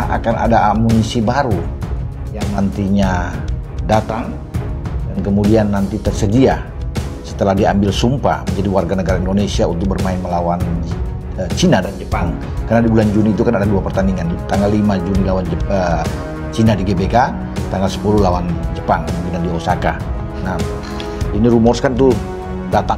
akan ada amunisi baru yang nantinya datang dan kemudian nanti tersedia setelah diambil sumpah menjadi warga negara Indonesia untuk bermain melawan Cina dan Jepang. Karena di bulan Juni itu kan ada 2 pertandingan, tanggal 5 Juni lawan Cina di GBK, tanggal 10 lawan Jepang di Osaka. Nah, ini rumorskan tuh datang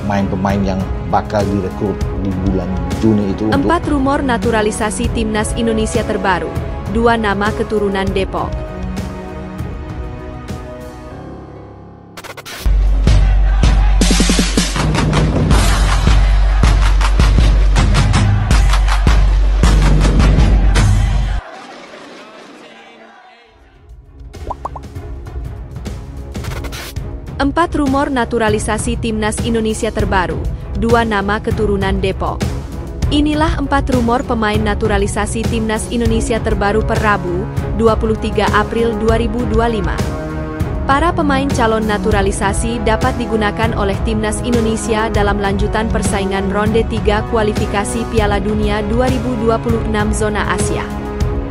pemain-pemain yang bakal direkrut di bulan Juni itu. 4 rumor naturalisasi timnas Indonesia terbaru, 2 nama keturunan Depok. Empat rumor naturalisasi timnas Indonesia terbaru, 2 nama keturunan Depok. Inilah 4 rumor pemain naturalisasi timnas Indonesia terbaru per Rabu, 23 April 2025. Para pemain calon naturalisasi dapat digunakan oleh timnas Indonesia dalam lanjutan persaingan ronde 3 kualifikasi Piala Dunia 2026 zona Asia.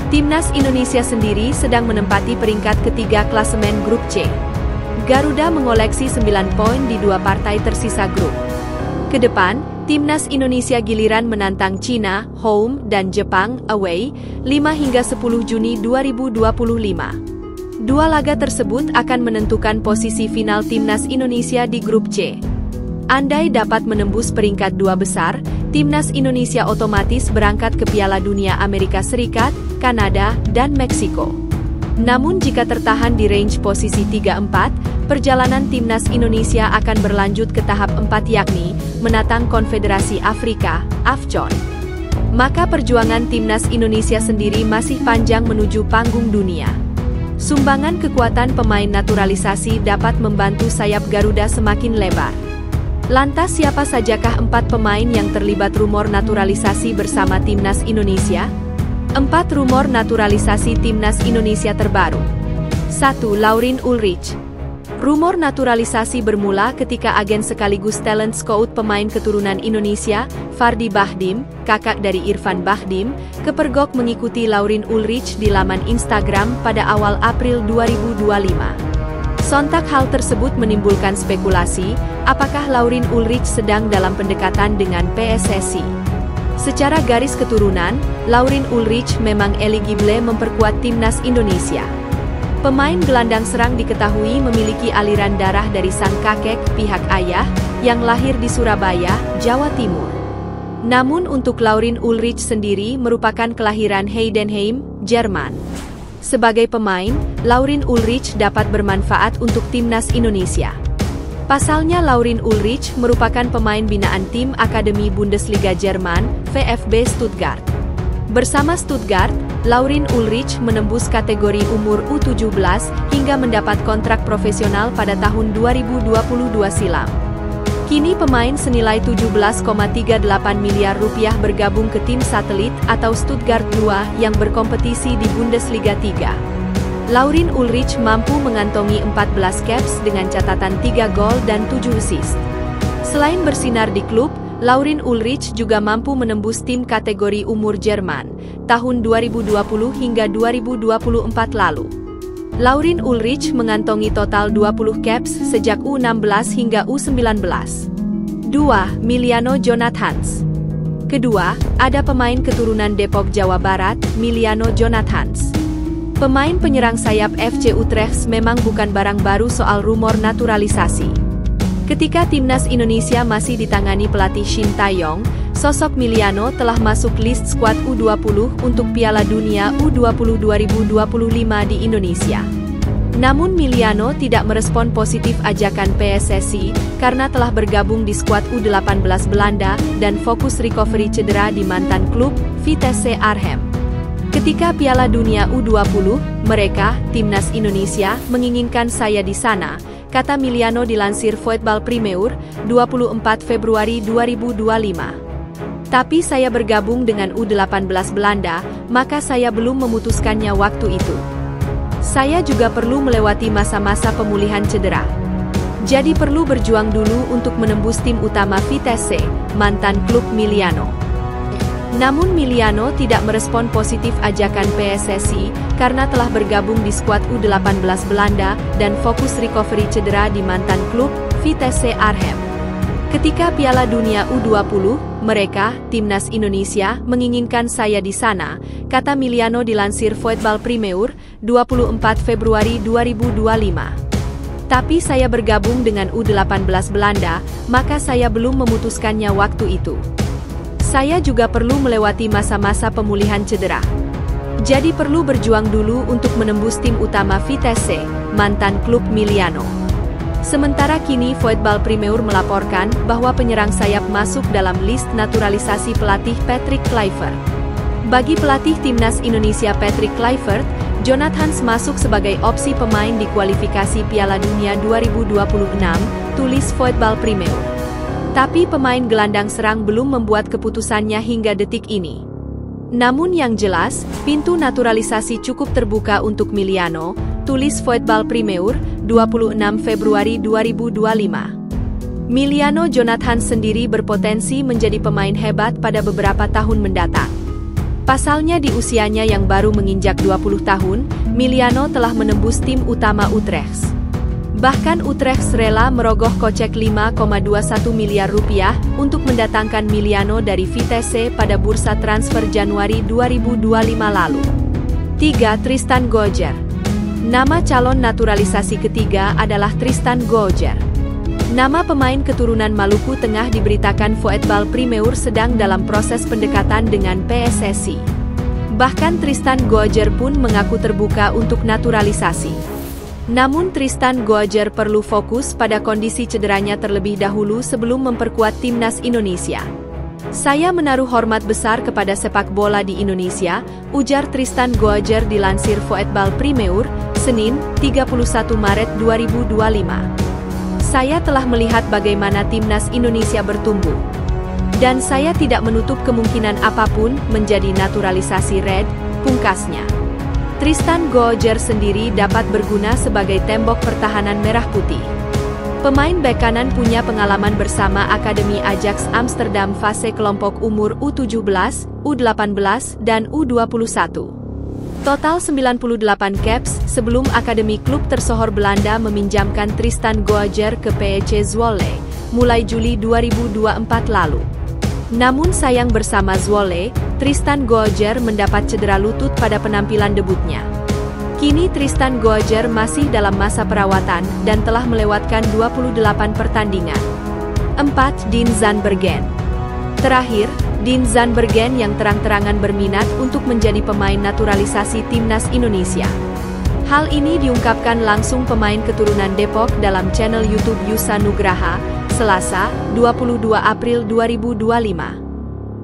Timnas Indonesia sendiri sedang menempati peringkat ketiga klasemen grup C. Garuda mengoleksi 9 poin di 2 partai tersisa grup. Kedepan, timnas Indonesia giliran menantang Cina, home, dan Jepang, away, 5 hingga 10 Juni 2025. 2 laga tersebut akan menentukan posisi final timnas Indonesia di grup C. Andai dapat menembus peringkat 2 besar, timnas Indonesia otomatis berangkat ke Piala Dunia Amerika Serikat, Kanada, dan Meksiko. Namun jika tertahan di range posisi 3-4, perjalanan timnas Indonesia akan berlanjut ke tahap 4 yakni, menatang Konfederasi Afrika, AFCON. Maka perjuangan timnas Indonesia sendiri masih panjang menuju panggung dunia. Sumbangan kekuatan pemain naturalisasi dapat membantu sayap Garuda semakin lebar. Lantas siapa sajakah 4 pemain yang terlibat rumor naturalisasi bersama timnas Indonesia? 4 rumor naturalisasi timnas Indonesia terbaru. 1. Laurin Ulrich. Rumor naturalisasi bermula ketika agen sekaligus talent scout pemain keturunan Indonesia, Fardi Bahdim, kakak dari Irfan Bahdim, kepergok mengikuti Laurin Ulrich di laman Instagram pada awal April 2025. Sontak hal tersebut menimbulkan spekulasi, apakah Laurin Ulrich sedang dalam pendekatan dengan PSSI. Secara garis keturunan, Laurin Ulrich memang eligible memperkuat timnas Indonesia. Pemain gelandang serang diketahui memiliki aliran darah dari sang kakek pihak ayah, yang lahir di Surabaya, Jawa Timur. Namun untuk Laurin Ulrich sendiri merupakan kelahiran Heidenheim, Jerman. Sebagai pemain, Laurin Ulrich dapat bermanfaat untuk timnas Indonesia. Pasalnya Laurin Ulrich merupakan pemain binaan tim Akademi Bundesliga Jerman, VfB Stuttgart. Bersama Stuttgart, Laurin Ulrich menembus kategori umur U17 hingga mendapat kontrak profesional pada tahun 2022 silam. Kini pemain senilai 17,38 miliar rupiah bergabung ke tim satelit atau Stuttgart 2 yang berkompetisi di Bundesliga 3. Laurin Ulrich mampu mengantongi 14 caps dengan catatan 3 gol dan 7 assist. Selain bersinar di klub, Laurin Ulrich juga mampu menembus tim kategori umur Jerman, tahun 2020 hingga 2024 lalu. Laurin Ulrich mengantongi total 20 caps sejak U16 hingga U19. 2. Miliano Jonathans. Kedua, ada pemain keturunan Depok, Jawa Barat, Miliano Jonathans. Pemain penyerang sayap FC Utrecht memang bukan barang baru soal rumor naturalisasi. Ketika timnas Indonesia masih ditangani pelatih Shin Tae-yong, sosok Miliano telah masuk list skuad U20 untuk Piala Dunia U20 2025 di Indonesia. Namun Miliano tidak merespon positif ajakan PSSI karena telah bergabung di skuad U18 Belanda dan fokus recovery cedera di mantan klub, Vitesse Arnhem. Ketika Piala Dunia U20, mereka, timnas Indonesia, menginginkan saya di sana, kata Miliano dilansir Voetbal Primeur, 24 Februari 2025. Tapi saya bergabung dengan U18 Belanda, maka saya belum memutuskannya waktu itu. Saya juga perlu melewati masa-masa pemulihan cedera. Jadi perlu berjuang dulu untuk menembus tim utama Vitesse, mantan klub Miliano. Namun Miliano tidak merespon positif ajakan PSSI karena telah bergabung di skuad U18 Belanda dan fokus recovery cedera di mantan klub Vitesse Arnhem. Ketika Piala Dunia U20, mereka, Timnas Indonesia, menginginkan saya di sana, kata Miliano dilansir Voetbal Primeur, 24 Februari 2025. Tapi saya bergabung dengan U18 Belanda, maka saya belum memutuskannya waktu itu. Saya juga perlu melewati masa-masa pemulihan cedera. Jadi perlu berjuang dulu untuk menembus tim utama Vitesse, mantan klub Miliano. Sementara kini Voetbal Primeur melaporkan bahwa penyerang sayap masuk dalam list naturalisasi pelatih Patrick Kluivert. Bagi pelatih Timnas Indonesia Patrick Kluivert, Jonathans masuk sebagai opsi pemain di kualifikasi Piala Dunia 2026, tulis Voetbal Primeur. Tapi pemain gelandang serang belum membuat keputusannya hingga detik ini. Namun yang jelas, pintu naturalisasi cukup terbuka untuk Miliano, tulis Voetbal Primeur, 26 Februari 2025. Miliano Jonathans sendiri berpotensi menjadi pemain hebat pada beberapa tahun mendatang. Pasalnya di usianya yang baru menginjak 20 tahun, Miliano telah menembus tim utama Utrecht. Bahkan Utrecht rela merogoh kocek 5,21 miliar rupiah untuk mendatangkan Miliano dari Vitesse pada bursa transfer Januari 2025 lalu. 3. Tristan Gojjer. Nama calon naturalisasi ketiga adalah Tristan Gojjer. Nama pemain keturunan Maluku Tengah diberitakan Voetbal Primeur sedang dalam proses pendekatan dengan PSSI. Bahkan Tristan Gojjer pun mengaku terbuka untuk naturalisasi. Namun Tristan Gojjer perlu fokus pada kondisi cederanya terlebih dahulu sebelum memperkuat Timnas Indonesia. Saya menaruh hormat besar kepada sepak bola di Indonesia, ujar Tristan Gojjer dilansir Voetbal Primeur, Senin, 31 Maret 2025. Saya telah melihat bagaimana Timnas Indonesia bertumbuh. Dan saya tidak menutup kemungkinan apapun menjadi naturalisasi Red, pungkasnya. Tristan Gojjer sendiri dapat berguna sebagai tembok pertahanan merah putih. Pemain bek kanan punya pengalaman bersama Akademi Ajax Amsterdam fase kelompok umur U17, U18, dan U21. Total 98 caps sebelum Akademi klub tersohor Belanda meminjamkan Tristan Gojjer ke PEC Zwolle mulai Juli 2024 lalu. Namun sayang bersama Zwolle, Tristan Gojjer mendapat cedera lutut pada penampilan debutnya. Kini Tristan Gojjer masih dalam masa perawatan dan telah melewatkan 28 pertandingan. 4. Dean Zandbergen. Terakhir, Dean Zandbergen yang terang-terangan berminat untuk menjadi pemain naturalisasi Timnas Indonesia. Hal ini diungkapkan langsung pemain keturunan Depok dalam channel YouTube Yusa Nugraha, Selasa, 22 April 2025.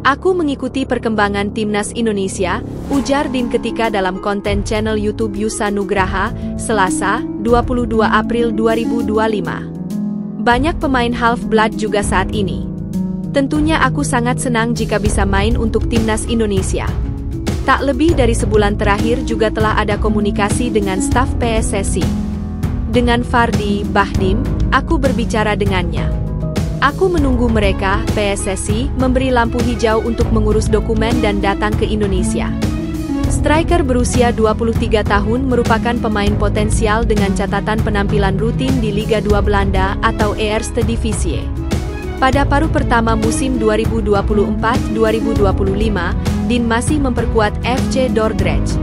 Aku mengikuti perkembangan Timnas Indonesia, ujar Dean ketika dalam konten channel YouTube Yusa Nugraha, Selasa, 22 April 2025. Banyak pemain half-blood juga saat ini. Tentunya aku sangat senang jika bisa main untuk Timnas Indonesia. Tak lebih dari sebulan terakhir juga telah ada komunikasi dengan staf PSSI. Dengan Fardi Bahdim, aku berbicara dengannya. Aku menunggu mereka, PSSI, memberi lampu hijau untuk mengurus dokumen dan datang ke Indonesia. Striker berusia 23 tahun merupakan pemain potensial dengan catatan penampilan rutin di Liga 2 Belanda atau Eerste Divisie. Pada paruh pertama musim 2024-2025, Dean masih memperkuat FC Dordrecht.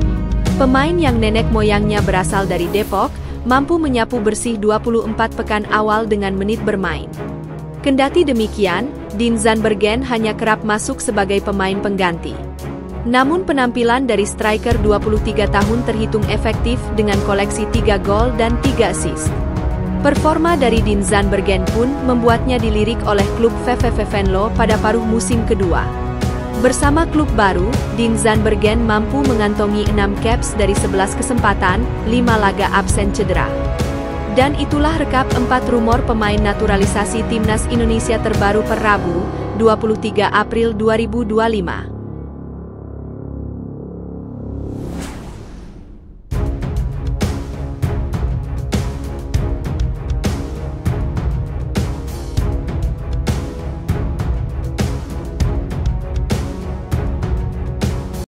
Pemain yang nenek moyangnya berasal dari Depok, mampu menyapu bersih 24 pekan awal dengan menit bermain. Kendati demikian, Dean Zandbergen hanya kerap masuk sebagai pemain pengganti. Namun penampilan dari striker 23 tahun terhitung efektif dengan koleksi 3 gol dan 3 assist. Performa dari Dean Zandbergen pun membuatnya dilirik oleh klub VVV Venlo pada paruh musim kedua. Bersama klub baru, Dean Zandbergen mampu mengantongi 6 caps dari 11 kesempatan, 5 laga absen cedera. Dan itulah rekap 4 rumor pemain naturalisasi Timnas Indonesia terbaru per Rabu, 23 April 2025.